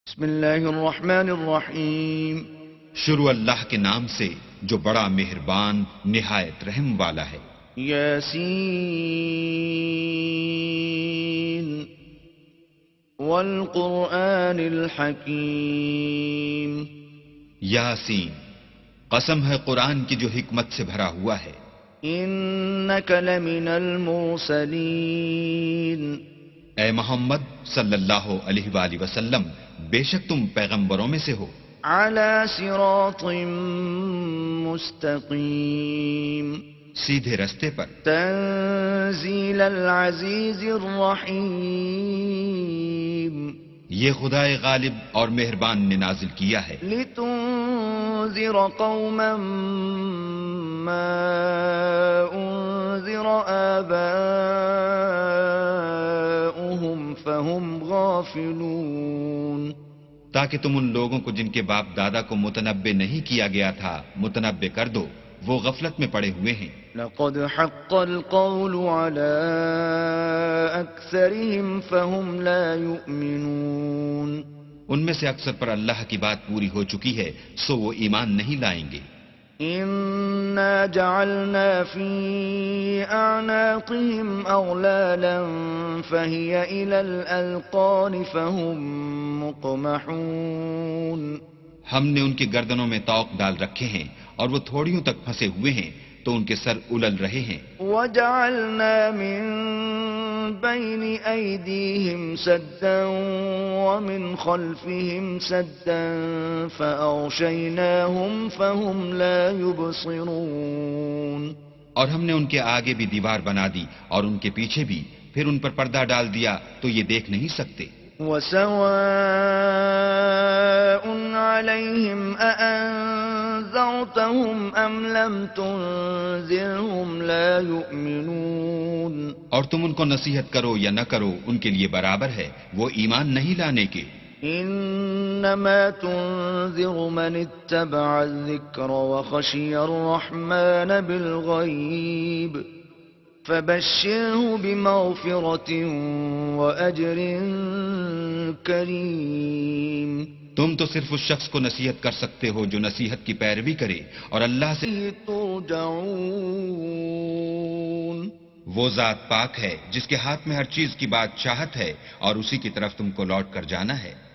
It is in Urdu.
بسم اللہ الرحمن الرحیم۔ شروع اللہ کے نام سے جو بڑا مہربان نہایت رحم والا ہے۔ یاسین والقرآن الحکیم۔ یاسین، قسم ہے قرآن کی جو حکمت سے بھرا ہوا ہے۔ انک لمن المرسلین۔ اے محمد صلی اللہ علیہ وآلہ وسلم، بے شک تم پیغمبروں میں سے ہو۔ علی صراط مستقیم۔ سیدھے رستے پر۔ تنزیل العزیز الرحیم۔ یہ خدائے غالب اور مہربان نے نازل کیا ہے۔ لتنذر قوما ما انذر آباؤهم فهم غافلون۔ تاکہ تم ان لوگوں کو جن کے باپ دادا کو متنبع نہیں کیا گیا تھا متنبع کر دو، وہ غفلت میں پڑے ہوئے ہیں۔ لقد حق القول على اکثرهم فهم لا يؤمنون۔ ان میں سے اکثر پر اللہ کی بات پوری ہو چکی ہے، سو وہ ایمان نہیں لائیں گے۔ انا جعلنا في اعناقهم اغلالا فهي الى الاذقان فهم مقمحون۔ ہم نے ان کی گردنوں میں طوق ڈال رکھے ہیں اور وہ تھوڑیوں تک پھنسے ہوئے ہیں تو ان کے سر الل رہے ہیں۔ وجعلنا من بين ايديهم سدا ومن خلفهم سدا فاغشيناهم فهم لا يبصرون۔ اور ہم نے ان کے آگے بھی دیوار بنا دی اور ان کے پیچھے بھی، پھر ان پر پردہ ڈال دیا تو یہ دیکھ نہیں سکتے۔ وسواء عليهم أأنذرتهم أم لم تنذرهم لا يؤمنون۔ اور تم ان کو نصیحت کرو یا نہ کرو، ان کے لیے برابر ہے، وہ ایمان نہیں لانے کے۔ انما تنذر من اتبع الذکر وخشی الرحمن بالغیب فبشره بمغفرة وأجر کریم۔ تم تو صرف اس شخص کو نصیحت کر سکتے ہو جو نصیحت کی پیروی کرے اور اللہ سے ترجعون۔ وہ ذات پاک ہے جس کے ہاتھ میں ہر چیز کی بادشاہت ہے اور اسی کی طرف تم کو لوٹ کر جانا ہے۔